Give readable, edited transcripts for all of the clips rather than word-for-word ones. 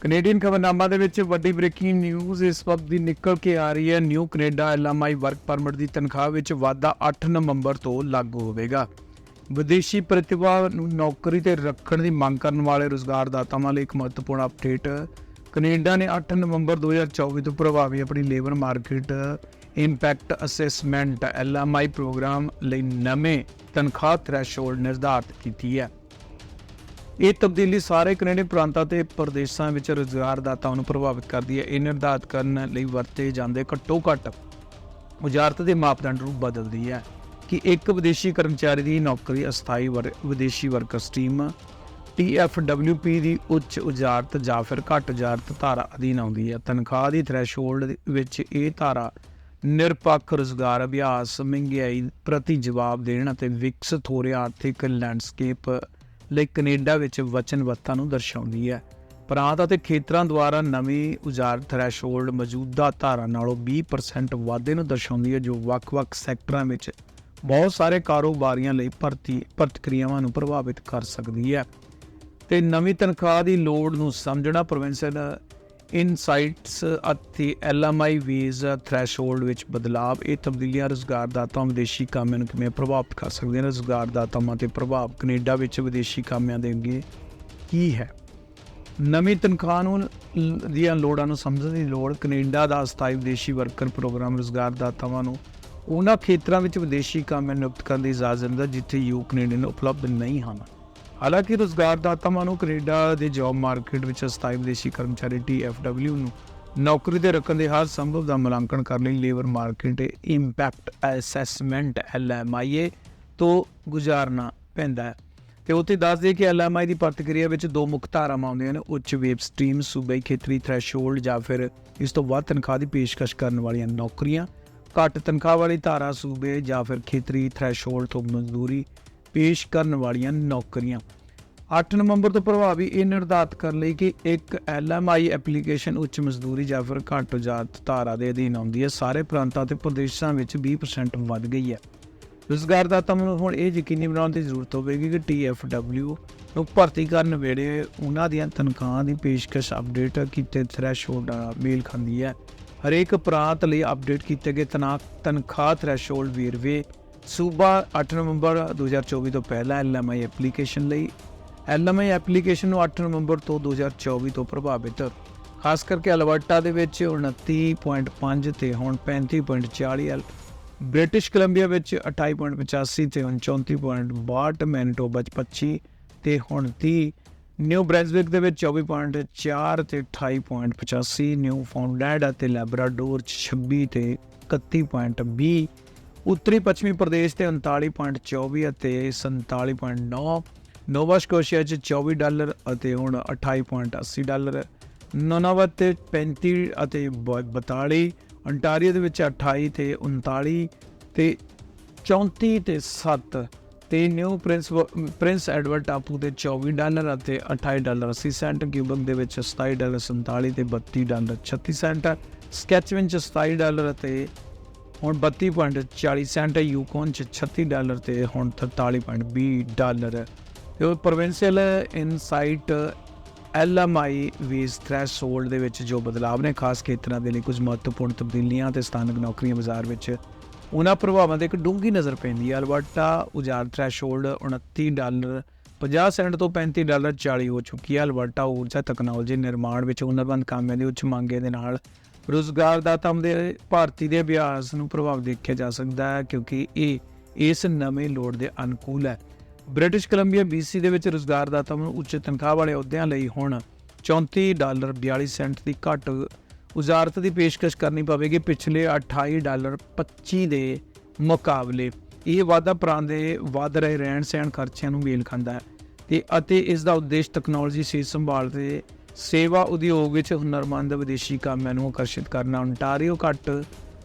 Canadian ਖਬਰਨਾਮਾ ਦੇ ਵਿੱਚ ਵੱਡੀ ਬ੍ਰੇਕਿੰਗ ਨਿਊਜ਼ ਇਸ ਵਕਤ ਦੀ ਨਿਕਲ ਕੇ ਆ ਰਹੀ ਹੈ। New Canada LMI work permit ਦੀ ਤਨਖਾਹ ਵਿੱਚ ਵਾਧਾ 8 ਨਵੰਬਰ ਤੋਂ ਲਾਗੂ ਹੋਵੇਗਾ। ਵਿਦੇਸ਼ੀ ਪ੍ਰਤਿਭਾ ਨੂੰ ਨੌਕਰੀ ਤੇ ਰੱਖਣ ਦੀ ਮੰਗ ਕਰਨ ਵਾਲੇ ਰੁਜ਼ਗਾਰਦਾਤਾਵਾਂ ਲਈ ਇੱਕ ਮਹੱਤਵਪੂਰਨ ਅਪਡੇਟ। ਕੈਨੇਡਾ ਨੇ 8 ਨਵੰਬਰ 2024 ਤੋਂ ਪ੍ਰਭਾਵੀ ਆਪਣੀ labour market impact assessment LMI programme ਲਈ ਨਵੇਂ ਤਨਖਾਹ ਥ੍ਰੈਸ਼ਹੋਲਡ ਨਿਰਧਾਰਤ ਕੀਤੀ ਹੈ। ਇਹ ਤਬਦੀਲੀ ਸਾਰੇ ਕੈਨੇਡੀਅਨ ਪ੍ਰਾਂਤਾਂ ਤੇ ਪ੍ਰਦੇਸ਼ਾਂ ਵਿੱਚ ਰੁਜ਼ਗਾਰਦਾਤਾਵਾਂ ਨੂੰ ਪ੍ਰਭਾਵਿਤ ਕਰਦੀ ਹੈ। ਇਹ ਨਿਰਧਾਰਤ ਕਰਨ ਲਈ ਵਰਤੇ ਜਾਂਦੇ ਘੱਟੋ ਘੱਟ ਉਜਾਰਤ ਦੇ ਮਾਪਦੰਡ ਨੂੰ ਬਦਲਦੀ ਹੈ ਕਿ ਇੱਕ ਵਿਦੇਸ਼ੀ ਕਰਮਚਾਰੀ ਦੀ ਨੌਕਰੀ ਅਸਥਾਈ ਵਿਦੇਸ਼ੀ ਵਰਕਰ ਸਟ੍ਰੀਮ TFWP ਦੀ ਉੱਚ ਉਜਾਰਤ ਜਾਂ ਫਿਰ ਘੱਟ ਉਜਾਰਤ ਧਾਰਾ ਅਧੀਨ ਆਉਂਦੀ ਹੈ। ਤਨਖਾਹ ਦੀ ਥ੍ਰੈਸ਼ਹੋਲਡ ਵਿੱਚ ਇਹ ਧਾਰਾ ਨਿਰਪੱਖ ਰੁਜ਼ਗਾਰ ਅਭਿਆਸ, ਮਹਿੰਗਾਈ ਪ੍ਰਤੀ ਜਵਾਬ ਦੇਣ ਅਤੇ ਵਿਕਸਿਤ ਹੋ ਰਹੇ ਆਰਥਿਕ ਲੈਂਡਸਕੇਪ ਲਈ ਕੈਨੇਡਾ ਵਿੱਚ ਵਚਨਬੱਧਤਾ ਨੂੰ ਦਰਸਾਉਂਦੀ ਹੈ। ਪ੍ਰਾਂਤ ਅਤੇ ਖੇਤਰਾਂ ਦੁਆਰਾ ਨਵੀਂ ਉਜਾਰਤ ਥ੍ਰੈਸ਼ਹੋਲਡ ਮੌਜੂਦਾ ਧਾਰਾ ਨਾਲੋਂ 20% ਵਾਧੇ ਨੂੰ ਦਰਸਾਉਂਦੀ ਹੈ, ਜੋ ਵੱਖ-ਵੱਖ ਸੈਕਟਰਾਂ ਵਿੱਚ ਬਹੁਤ ਸਾਰੇ ਕਾਰੋਬਾਰੀਆਂ ਲਈ ਪ੍ਰਤੀਕਿਰਿਆਵਾਂ ਨੂੰ ਪ੍ਰਭਾਵਿਤ ਕਰ ਸਕਦੀ ਹੈ। ਤੇ ਨਵੀਂ ਤਨਖਾਹ ਦੀ ਲੋੜ ਨੂੰ ਸਮਝਣਾ। ਪ੍ਰੋਵਿੰਸ਼ੀਅਲ ਇਨਸਾਈਟਸ ਅਤੇ LMI ਵੇਜ਼ ਥ੍ਰੈਸ਼ਹੋਲਡ ਵਿੱਚ ਬਦਲਾਵ। ਇਹ ਤਬਦੀਲੀਆਂ ਰੁਜ਼ਗਾਰਦਾਤਾਵਾਂ ਵਿਦੇਸ਼ੀ ਕਾਮਿਆਂ ਨੂੰ ਕਿਵੇਂ ਪ੍ਰਭਾਵਿਤ ਕਰ ਸਕਦੀਆਂ ਨੇ? ਰੁਜ਼ਗਾਰਦਾਤਾਵਾਂ 'ਤੇ ਪ੍ਰਭਾਵ। ਕੈਨੇਡਾ ਵਿੱਚ ਵਿਦੇਸ਼ੀ ਕਾਮਿਆਂ ਦੇ ਅੱਗੇ ਕੀ ਹੈ? ਨਵੀਂ ਤਨਖਾਹ ਨੂੰ ਦੀਆਂ ਲੋੜਾਂ ਨੂੰ ਸਮਝਣ ਦੀ ਲੋੜ। ਕੈਨੇਡਾ ਦਾ ਅਸਥਾਈ ਵਿਦੇਸ਼ੀ ਵਰਕਰ ਪ੍ਰੋਗਰਾਮ ਰੁਜ਼ਗਾਰਦਾਤਾਵਾਂ ਨੂੰ ਉਹਨਾਂ ਖੇਤਰਾਂ ਵਿੱਚ ਵਿਦੇਸ਼ੀ ਕਾਮਿਆਂ ਨਿਯੁਕਤ ਕਰਨ ਦੀ ਇਜਾਜ਼ਤ ਦਿੰਦਾ ਜਿੱਥੇ ਯੂ ਕੈਨੇਡੀਅਨ ਉਪਲਬਧ ਨਹੀਂ ਹਨ। ਹਾਲਾਂਕਿ ਰੁਜ਼ਗਾਰਦਾਤਾਵਾਂ ਨੂੰ ਕੈਨੇਡਾ ਦੇ ਜੌਬ ਮਾਰਕੀਟ ਵਿੱਚ ਅਸਥਾਈ ਵਿਦੇਸ਼ੀ ਕਰਮਚਾਰੀ TFW ਨੂੰ ਨੌਕਰੀ 'ਤੇ ਰੱਖਣ ਦੇ ਹਰ ਸੰਭਵ ਦਾ ਮੁਲਾਂਕਣ ਕਰਨ ਲਈ labour market impact assessment LMIA ਤੋਂ ਗੁਜ਼ਾਰਨਾ ਪੈਂਦਾ ਹੈ। ਤੇ ਉੱਥੇ ਦੱਸ ਦੇ ਕਿ LMI ਦੀ ਪ੍ਰਤੀਕਿਰਿਆ ਵਿੱਚ ਦੋ ਮੁੱਖ ਧਾਰਾਵਾਂ ਆਉਂਦੀਆਂ ਨੇ: ਉੱਚ ਵੇਬ ਸਟ੍ਰੀਮ ਸੂਬਾਈ ਖੇਤਰੀ ਥ੍ਰੈਸ਼ਹੋਲਡ ਜਾਂ ਫਿਰ ਇਸ ਤੋਂ ਵੱਧ ਤਨਖਾਹ ਦੀ ਪੇਸ਼ਕਸ਼ ਕਰਨ ਵਾਲੀਆਂ ਨੌਕਰੀਆਂ। ਘੱਟ ਤਨਖਾਹ ਵਾਲੀ ਧਾਰਾ ਸੂਬੇ ਜਾਂ ਫਿਰ ਖੇਤਰੀ ਥ੍ਰੈਸ਼ਹੋਲਡ ਤੋਂ ਮਜ਼ਦੂਰੀ ਪੇਸ਼ ਕਰਨ ਵਾਲੀਆਂ ਨੌਕਰੀਆਂ। 8 ਨਵੰਬਰ ਤੋਂ ਪ੍ਰਭਾਵੀ। ਇਹ ਨਿਰਧਾਰਤ ਕਰਨ ਲਈ ਕਿ ਇੱਕ LMI ਐਪਲੀਕੇਸ਼ਨ ਉੱਚ ਮਜ਼ਦੂਰੀ ਜਾਂ ਫਿਰ ਘੱਟ ਉਜਾਰਤ ਧਾਰਾ ਦੇ ਅਧੀਨ ਆਉਂਦੀ ਹੈ। ਸਾਰੇ ਪ੍ਰਾਂਤਾਂ ਅਤੇ ਪ੍ਰਦੇਸ਼ਾਂ ਵਿੱਚ 20% ਵੱਧ ਗਈ ਹੈ। ਰੁਜ਼ਗਾਰਦਾਤਾਵਾਂ ਨੂੰ ਹੁਣ ਇਹ ਯਕੀਨੀ ਬਣਾਉਣ ਦੀ ਜ਼ਰੂਰਤ ਹੋਵੇਗੀ ਕਿ TFW ਨੂੰ ਭਰਤੀ ਕਰਨ ਵੇਲੇ ਉਹਨਾਂ ਦੀਆਂ ਤਨਖਾਹਾਂ ਦੀ ਪੇਸ਼ਕਸ਼ ਅਪਡੇਟ ਕੀਤੇ ਥ੍ਰੈਸ਼ਹੋਲਡ ਨਾਲ ਮੇਲ ਖਾਂਦੀ ਹੈ। ਹਰੇਕ ਪ੍ਰਾਂਤ ਲਈ ਅਪਡੇਟ ਕੀਤੇ ਗਏ ਤਨਖਾਹ ਥ੍ਰੈਸ਼ਹੋਲਡ ਵੇਰਵੇ। ਸੂਬਾ 8 ਨਵੰਬਰ 2024 ਤੋਂ ਪਹਿਲਾਂ LMI ਐਪਲੀਕੇਸ਼ਨ ਲਈ। LMI ਐਪਲੀਕੇਸ਼ਨ ਨੂੰ 8 ਨਵੰਬਰ ਤੋਂ 2024 ਤੋਂ ਪ੍ਰਭਾਵਿਤ, ਖਾਸ ਕਰਕੇ ਅਲਬਰਟਾ ਦੇ ਵਿੱਚ 29.5 ਤੇ ਹੁਣ 35.40, ਬ੍ਰਿਟਿਸ਼ ਕੋਲੰਬੀਆ ਵਿੱਚ 28.85 ਤੇ ਹੁਣ 34.62, ਮੈਨੀਟੋਬਾ 'ਚ 25 ਤੇ ਹੁਣ 30, ਨਿਊ ਬ੍ਰੈਂਸਵਿਕ ਦੇ ਵਿੱਚ 24.4 ਤੇ 28.85, ਨਿਊ ਫਾਊਂਡਲੈਂਡ ਅਤੇ ਲੈਬਰਾਡੋਰ 'ਚ 26 ਤੇ 31.20, ਉੱਤਰੀ ਪੱਛਮੀ ਪ੍ਰਦੇਸ਼ ਤੇ 39.24 ਅਤੇ 47.9, ਨੋਵਾ ਸਕੋਸ਼ੀਆ 'ਚ $40 ਅਤੇ ਹੁਣ $28.80, ਨੁਨਾਵਤ ਤੇ 35 ਅਤੇ 42, ਅੰਟਾਰੀਓ ਦੇ ਵਿੱਚ 28 ਤੇ 39 ਤੇ 34 ਤੇ 7 ਤੇ ਨਿਊ ਪ੍ਰਿੰਸ ਐਡਵਰਡ ਟਾਪੂ ਤੇ $24 ਅਤੇ $28.80, ਕਿਊਬਕ ਦੇ ਵਿੱਚ $27.47 ਤੇ $32.36, ਸਕੈਚਵਿਨ 'ਚ $27 ਅਤੇ ਹੁਣ $32.40, ਯੂਕੋਨ 'ਚ $36 ਤੇ ਹੁਣ $43.20। ਤੇ provincial insight LMI ways threshold ਦੇ ਵਿੱਚ ਜੋ ਬਦਲਾਵ ਨੇ ਖਾਸ ਖੇਤਰਾਂ ਦੇ ਲਈ ਕੁਝ ਮਹੱਤਵਪੂਰਨ ਤਬਦੀਲੀਆਂ ਤੇ ਸਥਾਨਕ ਨੌਕਰੀਆਂ ਬਾਜ਼ਾਰ ਵਿੱਚ ਉਹਨਾਂ ਪ੍ਰਭਾਵਾਂ 'ਤੇ ਇੱਕ ਡੂੰਘੀ ਨਜ਼ਰ ਪੈਂਦੀ ਹੈ। ਅਲਬਰਟਾ ਉਜਾਰ ਥ੍ਰੈਸ਼ਹੋਲਡ $29.50 ਤੋਂ $35.40 ਹੋ ਚੁੱਕੀ ਹੈ। ਅਲਬਰਟਾ ਊਰਜਾ ਤਕਨਾਲੋਜੀ ਨਿਰਮਾਣ ਵਿੱਚ ਹੁਨਰਮੰਦ ਕਾਮਿਆਂ ਦੀ ਉੱਚ ਮੰਗ ਦੇ ਨਾਲ ਰੁਜ਼ਗਾਰਦਾਤਾਵਾਂ ਦੇ ਭਾਰਤੀ ਦੇ ਅਭਿਆਸ ਨੂੰ ਪ੍ਰਭਾਵ ਦੇਖਿਆ ਜਾ ਸਕਦਾ ਹੈ ਕਿਉਂਕਿ ਇਹ ਇਸ ਨਵੇਂ ਲੋੜ ਦੇ ਅਨੁਕੂਲ ਹੈ। ਬ੍ਰਿਟਿਸ਼ ਕੋਲੰਬੀਆ BC ਦੇ ਵਿੱਚ ਰੁਜ਼ਗਾਰਦਾਤਾਵਾਂ ਨੂੰ ਉੱਚ ਤਨਖਾਹ ਵਾਲੇ ਅਹੁਦਿਆਂ ਲਈ ਹੁਣ $34.42 ਦੀ ਘੱਟ ਉਜਾਰਤ ਦੀ ਪੇਸ਼ਕਸ਼ ਕਰਨੀ ਪਵੇਗੀ ਪਿਛਲੇ $28.25 ਦੇ ਮੁਕਾਬਲੇ। ਇਹ ਵਾਧਾ ਪ੍ਰਾਂਤ ਦੇ ਵੱਧ ਰਹੇ ਰਹਿਣ ਸਹਿਣ ਖਰਚਿਆਂ ਨੂੰ ਮੇਲ ਖਾਂਦਾ ਹੈ ਅਤੇ ਇਸ ਦਾ ਉਦੇਸ਼ ਤਕਨਾਲੋਜੀ, ਸਿਹਤ ਸੰਭਾਲ ਤੇ ਸੇਵਾ ਉਦਯੋਗ ਵਿੱਚ ਹੁਨਰਮੰਦ ਵਿਦੇਸ਼ੀ ਕਾਮਿਆਂ ਨੂੰ ਆਕਰਸ਼ਿਤ ਕਰਨਾ। ontario ਘੱਟ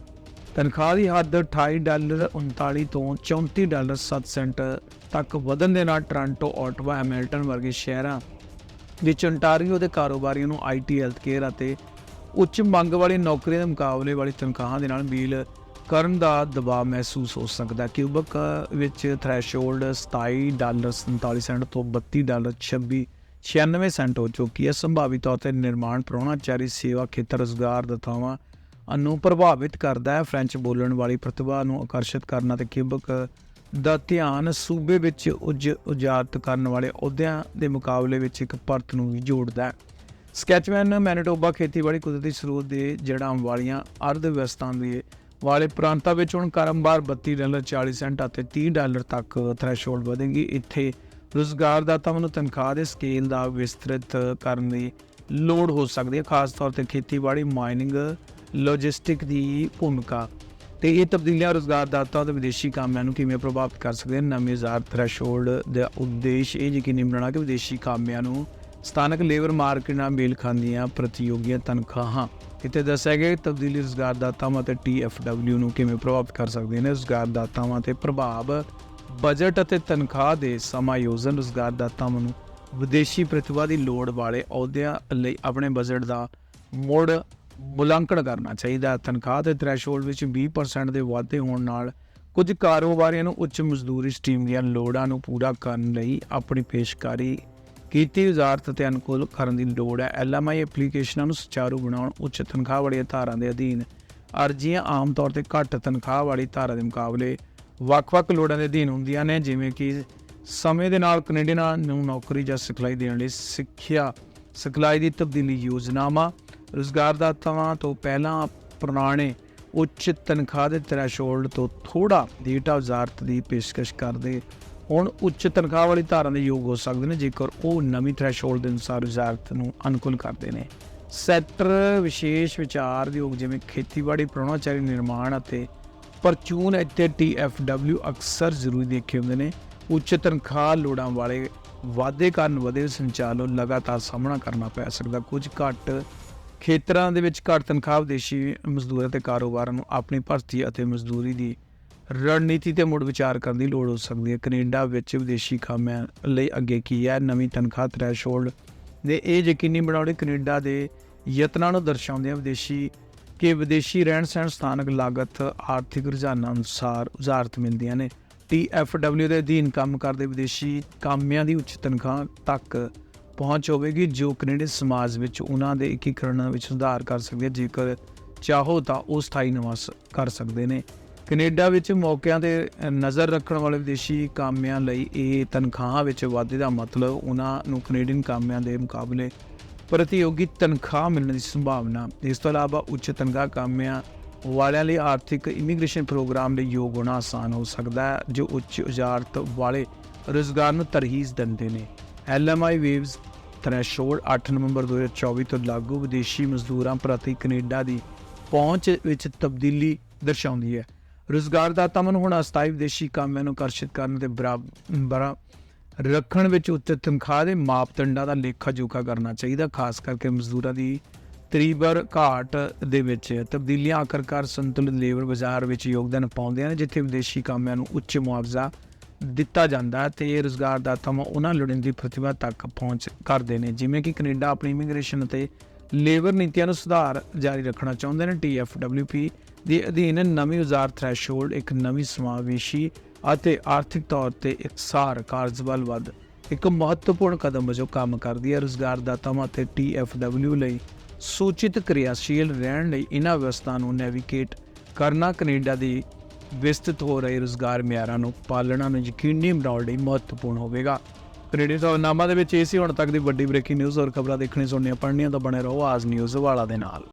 ਤਨਖਾਹ ਦੀ ਹੱਦ $28.39 ਤੋਂ $34.07 ਤੱਕ ਵਧਣ ਦੇ ਨਾਲ ਟੋਰਾਂਟੋ, ਓਟਵਾ, ਹੈਮਿਲਟਨ ਵਰਗੇ ਸ਼ਹਿਰਾਂ ਵਿੱਚ ontario ਦੇ ਕਾਰੋਬਾਰੀਆਂ ਨੂੰ IT, ਹੈਲਥਕੇਅਰ ਅਤੇ ਉੱਚ ਮੰਗ ਵਾਲੀ ਨੌਕਰੀਆਂ ਦੇ ਮੁਕਾਬਲੇ ਵਾਲੀ ਤਨਖਾਹਾਂ ਦੇ ਨਾਲ ਮੇਲ ਕਰਨ ਦਾ ਦਬਾਅ ਮਹਿਸੂਸ ਹੋ ਸਕਦਾ। ਕਿਊਬਕ ਵਿੱਚ ਥ੍ਰੈਸ਼ਹੋਲਡ $27.47 ਤੋਂ $32.26, 96 ਸੈਂਟ ਹੋ ਚੁੱਕੀ ਹੈ। ਸੰਭਾਵੀ ਤੌਰ ਤੇ ਨਿਰਮਾਣ, ਪ੍ਰਾਹੁਣਾਚਾਰੀ, ਸੇਵਾ ਖੇਤਰ, ਰੁਜ਼ਗਾਰ ਦਾਤਾਵਾਂ ਨੂੰ ਪ੍ਰਭਾਵਿਤ ਕਰਦਾ ਹੈ। ਫ੍ਰੈਂਚ ਬੋਲਣ ਵਾਲੀ ਪ੍ਰਤਿਭਾ ਨੂੰ ਆਕਰਸ਼ਿਤ ਕਰਨਾ ਤੇ ਕਿਊਬਕ ਦਾ ਧਿਆਨ ਸੂਬੇ ਵਿੱਚ ਉਜਾਗਰ ਕਰਨ ਵਾਲੇ ਅਹੁਦਿਆਂ ਦੇ ਮੁਕਾਬਲੇ ਵਿੱਚ ਇੱਕ ਪਰਤ ਨੂੰ ਵੀ ਜੋੜਦਾ ਹੈ। ਸਕੈਚਮੈਨ, ਮੈਨੀਟੋਬਾ ਖੇਤੀਬਾੜੀ ਕੁਦਰਤੀ ਸਰੋਤ ਦੇ ਜੜ੍ਹਾਂ ਵਾਲੀਆਂ ਅਰਧ ਵਿਵਸਥਾ ਦੇ ਵਾਲੇ ਪ੍ਰਾਂਤਾਂ ਵਿੱਚ ਹੁਣ ਕਾਰੋਬਾਰ $32.40 ਅਤੇ $30 ਤੱਕ ਥ੍ਰੈਸ਼ਹੋਲਡ ਵਧੇਗੀ। ਇੱਥੇ ਰੁਜ਼ਗਾਰਦਾਤਾਵਾਂ ਨੂੰ ਤਨਖਾਹ ਦੇ ਸਕੇਲ ਦਾ ਵਿਸਤ੍ਰਿਤ ਕਰਨ ਦੀ ਲੋੜ ਹੋ ਸਕਦੀ ਹੈ, ਖਾਸ ਤੌਰ ਤੇ ਖੇਤੀਬਾੜੀ, ਮਾਈਨਿੰਗ, ਲੌਜਿਸਟਿਕ ਦੀ ਭੂਮਿਕਾ। ਤੇ ਇਹ ਤਬਦੀਲੀਆਂ ਰੁਜ਼ਗਾਰਦਾਤਾਵਾਂ ਤੇ ਵਿਦੇਸ਼ੀ ਕਾਮਿਆਂ ਨੂੰ ਕਿਵੇਂ ਪ੍ਰਭਾਵਿਤ ਕਰ ਸਕਦੀਆਂ ਹਨ? ਨਵੇਂ ਉਜਾਗਰ ਥ੍ਰੈਸ਼ਹੋਲਡ ਦਾ ਉਦੇਸ਼ ਇਹ ਯਕੀਨੀ ਬਣਾਉਣਾ ਕਿ ਵਿਦੇਸ਼ੀ ਕਾਮਿਆਂ ਨੂੰ ਸਥਾਨਕ ਲੇਬਰ ਮਾਰਕੀਟ ਨਾਲ ਮੇਲ ਖਾਂਦੀਆਂ ਪ੍ਰਤੀਯੋਗੀ ਤਨਖਾਹਾਂ। ਇੱਥੇ ਦੱਸਿਆ ਗਿਆ ਕਿ ਤਬਦੀਲੀ ਰੁਜ਼ਗਾਰਦਾਤਾਵਾਂ ਅਤੇ TFW ਨੂੰ ਕਿਵੇਂ ਪ੍ਰਭਾਵਿਤ ਕਰ ਸਕਦੀਆਂ ਨੇ। ਰੁਜ਼ਗਾਰਦਾਤਾਵਾਂ ਤੇ ਪ੍ਰਭਾਵ, ਬਜਟ ਅਤੇ ਤਨਖਾਹ ਦੇ ਸਮਾਯੋਜਨ। ਰੁਜ਼ਗਾਰਦਾਤਾਵਾਂ ਨੂੰ ਵਿਦੇਸ਼ੀ ਪ੍ਰਤਿਭਾ ਦੀ ਲੋੜ ਵਾਲੇ ਅਹੁਦਿਆਂ ਲਈ ਆਪਣੇ ਬਜਟ ਦਾ ਮੁੜ ਮੁਲਾਂਕਣ ਕਰਨਾ ਚਾਹੀਦਾ। ਤਨਖਾਹ ਦੇ ਥ੍ਰੈਸ਼ਹੋਲਡ ਵਿੱਚ 20% ਦੇ ਵਾਧੇ ਹੋਣ ਨਾਲ ਕੁਝ ਕਾਰੋਬਾਰੀਆਂ ਨੂੰ ਉੱਚ ਮਜ਼ਦੂਰੀ ਸਟ੍ਰੀਮ ਦੀਆਂ ਲੋੜਾਂ ਨੂੰ ਪੂਰਾ ਕਰਨ ਲਈ ਆਪਣੀ ਪੇਸ਼ਕਾਰੀ ਕੀਤੀ ਵਜ਼ਾਰਤ ਅਤੇ ਅਨੁਕੂਲ ਕਰਨ ਦੀ ਲੋੜ ਹੈ। LMI ਐਪਲੀਕੇਸ਼ਨਾਂ ਨੂੰ ਸੁਚਾਰੂ ਬਣਾਉਣ। ਉੱਚ ਤਨਖਾਹ ਵਾਲੀਆਂ ਧਾਰਾਂ ਦੇ ਅਧੀਨ ਅਰਜ਼ੀਆਂ ਆਮ ਤੌਰ 'ਤੇ ਘੱਟ ਤਨਖਾਹ ਵਾਲੀ ਧਾਰਾ ਦੇ ਮੁਕਾਬਲੇ ਵੱਖ-ਵੱਖ ਲੋੜਾਂ ਦੇ ਅਧੀਨ ਹੁੰਦੀਆਂ ਨੇ, ਜਿਵੇਂ ਕਿ ਸਮੇਂ ਦੇ ਨਾਲ ਕੈਨੇਡੀਅਨਾਂ ਨੂੰ ਨੌਕਰੀ ਜਾਂ ਸਿਖਲਾਈ ਦੇਣ ਲਈ ਸਿਖਲਾਈ ਦੀ ਤਬਦੀਲੀ ਯੋਜਨਾਵਾਂ। ਰੁਜ਼ਗਾਰਦਾਤਾਵਾਂ ਤੋਂ ਪਹਿਲਾਂ ਪੁਰਾਣੇ ਉੱਚ ਤਨਖਾਹ ਦੇ ਥ੍ਰੈਸ਼ਹੋਲਡ ਤੋਂ ਥੋੜ੍ਹਾ ਡੇਟਾ ਵਜ਼ਾਰਤ ਦੀ ਪੇਸ਼ਕਸ਼ ਕਰਦੇ ਹੁਣ ਉੱਚ ਤਨਖਾਹ ਵਾਲੀ ਧਾਰਾਂ ਦੇ ਯੋਗ ਹੋ ਸਕਦੇ ਨੇ, ਜੇਕਰ ਉਹ ਨਵੀਂ ਥ੍ਰੈਸ਼ਹੋਲਡ ਦੇ ਅਨੁਸਾਰ ਵਜ਼ਾਰਤ ਨੂੰ ਅਨੁਕੂਲ ਕਰਦੇ ਨੇ। ਸੈਕਟਰ ਵਿਸ਼ੇਸ਼ ਵਿਚਾਰ ਯੋਗ ਜਿਵੇਂ ਖੇਤੀਬਾੜੀ, ਪ੍ਰਾਹੁਣਾਚਾਰੀ, ਨਿਰਮਾਣ ਅਤੇ ਪਰਚੂਨ ਅਤੇ TFW ਅਕਸਰ ਜ਼ਰੂਰੀ ਦੇਖੇ ਹੁੰਦੇ ਨੇ। ਉੱਚ ਤਨਖਾਹ ਲੋੜਾਂ ਵਾਲੇ ਵਾਧੇ ਕਾਰਨ ਵਧੇ ਸੰਚਾਲਨ ਨੂੰ ਲਗਾਤਾਰ ਸਾਹਮਣਾ ਕਰਨਾ ਪੈ ਸਕਦਾ। ਕੁਝ ਘੱਟ ਖੇਤਰਾਂ ਦੇ ਵਿੱਚ ਘੱਟ ਤਨਖਾਹ ਵਿਦੇਸ਼ੀ ਮਜ਼ਦੂਰਾਂ ਅਤੇ ਕਾਰੋਬਾਰਾਂ ਨੂੰ ਆਪਣੀ ਭਰਤੀ ਅਤੇ ਮਜ਼ਦੂਰੀ ਦੀ ਰਣਨੀਤੀ 'ਤੇ ਮੁੜ ਵਿਚਾਰ ਕਰਨ ਦੀ ਲੋੜ ਹੋ ਸਕਦੀ ਹੈ। ਕੈਨੇਡਾ ਵਿੱਚ ਵਿਦੇਸ਼ੀ ਕਾਮਿਆਂ ਲਈ ਅੱਗੇ ਕੀ ਹੈ? ਨਵੀਂ ਤਨਖਾਹ ਥ੍ਰੈਸ਼ਹੋਲਡ ਦੇ ਇਹ ਯਕੀਨੀ ਬਣਾਉਣੇ ਕੈਨੇਡਾ ਦੇ ਯਤਨਾਂ ਨੂੰ ਦਰਸਾਉਂਦੇ ਆ ਵਿਦੇਸ਼ੀ ਰਹਿਣ ਸਹਿਣ, ਸਥਾਨਕ ਲਾਗਤ, ਆਰਥਿਕ ਰੁਝਾਨਾਂ ਅਨੁਸਾਰ ਉਜਾਰਤ ਮਿਲਦੀਆਂ ਨੇ। TFW ਦੇ ਅਧੀਨ ਕੰਮ ਕਰਦੇ ਵਿਦੇਸ਼ੀ ਕਾਮਿਆਂ ਦੀ ਉੱਚ ਤਨਖਾਹ ਤੱਕ ਪਹੁੰਚ ਹੋਵੇਗੀ, ਜੋ ਕੈਨੇਡੀਅਨ ਸਮਾਜ ਵਿੱਚ ਉਹਨਾਂ ਦੇ ਏਕੀਕਰਨ ਵਿੱਚ ਸੁਧਾਰ ਕਰ ਸਕਦੀ ਹੈ। ਜੇਕਰ ਚਾਹੋ ਤਾਂ ਉਹ ਸਥਾਈ ਨਿਵਾਸ ਕਰ ਸਕਦੇ ਨੇ। ਕੈਨੇਡਾ ਵਿੱਚ ਮੌਕਿਆਂ 'ਤੇ ਨਜ਼ਰ ਰੱਖਣ ਵਾਲੇ ਵਿਦੇਸ਼ੀ ਕਾਮਿਆਂ ਲਈ ਇਹ ਤਨਖਾਹਾਂ ਵਿੱਚ ਵਾਧੇ ਦਾ ਮਤਲਬ ਉਹਨਾਂ ਨੂੰ ਕੈਨੇਡੀਅਨ ਕਾਮਿਆਂ ਦੇ ਮੁਕਾਬਲੇ ਪ੍ਰਤੀਯੋਗੀ ਤਨਖਾਹ ਮਿਲਣ ਦੀ ਸੰਭਾਵਨਾ। ਇਸ ਤੋਂ ਇਲਾਵਾ ਉੱਚ ਤਨਖਾਹ ਕਾਮਿਆਂ ਵਾਲਿਆਂ ਲਈ ਆਰਥਿਕ ਇਮੀਗ੍ਰੇਸ਼ਨ ਪ੍ਰੋਗਰਾਮ ਲਈ ਯੋਗ ਹੋਣਾ ਆਸਾਨ ਹੋ ਸਕਦਾ ਹੈ, ਜੋ ਉੱਚ ਉਜਾਰਤ ਵਾਲੇ ਰੁਜ਼ਗਾਰ ਨੂੰ ਤਰਜੀਹ ਦਿੰਦੇ ਨੇ। LMI ਵੇਵਜ਼ ਥ੍ਰੈਸ਼ਹੋਲਡ 8 ਨਵੰਬਰ 2024 ਤੋਂ ਲਾਗੂ ਵਿਦੇਸ਼ੀ ਮਜ਼ਦੂਰਾਂ ਪ੍ਰਤੀ ਕੈਨੇਡਾ ਦੀ ਪਹੁੰਚ ਵਿੱਚ ਤਬਦੀਲੀ ਦਰਸਾਉਂਦੀ ਹੈ। ਰੁਜ਼ਗਾਰਦਾਤਾਵਾਂ ਨੂੰ ਹੁਣ ਅਸਥਾਈ ਵਿਦੇਸ਼ੀ ਕਾਮਿਆਂ ਨੂੰ ਆਕਰਸ਼ਿਤ ਕਰਨ ਤੇ ਬਰਾਬਰ ਰੱਖਣ ਵਿੱਚ ਉੱਚ ਤਨਖਾਹ ਦੇ ਮਾਪਦੰਡਾਂ ਦਾ ਲੇਖਾ ਜੋਖਾ ਕਰਨਾ ਚਾਹੀਦਾ, ਖਾਸ ਕਰਕੇ ਮਜ਼ਦੂਰਾਂ ਦੀ ਤੀਬਰ ਘਾਟ ਦੇ ਵਿੱਚ। ਤਬਦੀਲੀਆਂ ਆਖਰਕਾਰ ਸੰਤੁਲਿਤ ਲੇਬਰ ਬਾਜ਼ਾਰ ਵਿੱਚ ਯੋਗਦਾਨ ਪਾਉਂਦੀਆਂ ਨੇ, ਜਿੱਥੇ ਵਿਦੇਸ਼ੀ ਕਾਮਿਆਂ ਨੂੰ ਉੱਚ ਮੁਆਵਜ਼ਾ ਦਿੱਤਾ ਜਾਂਦਾ ਅਤੇ ਇਹ ਰੁਜ਼ਗਾਰਦਾਤਾਵਾਂ ਉਹਨਾਂ ਲੋੜੀਂਦੀ ਪ੍ਰਤਿਭਾ ਤੱਕ ਪਹੁੰਚ ਕਰਦੇ ਨੇ। ਜਿਵੇਂ ਕਿ ਕੈਨੇਡਾ ਆਪਣੀ ਇਮੀਗ੍ਰੇਸ਼ਨ ਅਤੇ ਲੇਬਰ ਨੀਤੀਆਂ ਨੂੰ ਸੁਧਾਰ ਜਾਰੀ ਰੱਖਣਾ ਚਾਹੁੰਦੇ ਨੇ। TFWP ਦੇ ਅਧੀਨ ਨਵੀਂ ਉਜਾਰ ਥ੍ਰੈਸ਼ਹੋਲਡ ਇੱਕ ਨਵੀਂ ਸਮਾਵੇਸ਼ੀ ਅਤੇ ਆਰਥਿਕ ਤੌਰ 'ਤੇ ਇਕਸਾਰ ਕਾਰਜਬਲ ਵੱਧ ਇੱਕ ਮਹੱਤਵਪੂਰਨ ਕਦਮ ਵਜੋਂ ਕੰਮ ਕਰਦੀ ਹੈ। ਰੁਜ਼ਗਾਰਦਾਤਾਵਾਂ ਅਤੇ TFW ਲਈ ਸੂਚਿਤ ਕਿਰਿਆਸ਼ੀਲ ਰਹਿਣ ਲਈ ਇਹਨਾਂ ਵਿਵਸਥਾ ਨੂੰ ਨੈਵੀਗੇਟ ਕਰਨਾ ਕੈਨੇਡਾ ਦੀ ਵਿਸਤ੍ਰਿਤ ਹੋ ਰਹੇ ਰੁਜ਼ਗਾਰ ਮਿਆਰਾਂ ਨੂੰ ਪਾਲਣਾ ਨੂੰ ਯਕੀਨੀ ਬਣਾਉਣ ਲਈ ਮਹੱਤਵਪੂਰਨ ਹੋਵੇਗਾ। ਕੈਨੇਡੀਅਨ ਖਬਰਨਾਮਾ ਦੇ ਵਿੱਚ ਇਹ ਸੀ ਹੁਣ ਤੱਕ ਦੀ ਵੱਡੀ ਬ੍ਰੇਕਿੰਗ ਨਿਊਜ਼। ਔਰ ਖਬਰਾਂ ਦੇਖਣੀ, ਸੁਣਨੀਆਂ, ਪੜ੍ਹਨੀਆਂ ਤਾਂ ਬਣੇ ਰਹੋ ਆਜ਼ ਨਿਊਜ਼ ਵਾਲਾ ਦੇ ਨਾਲ।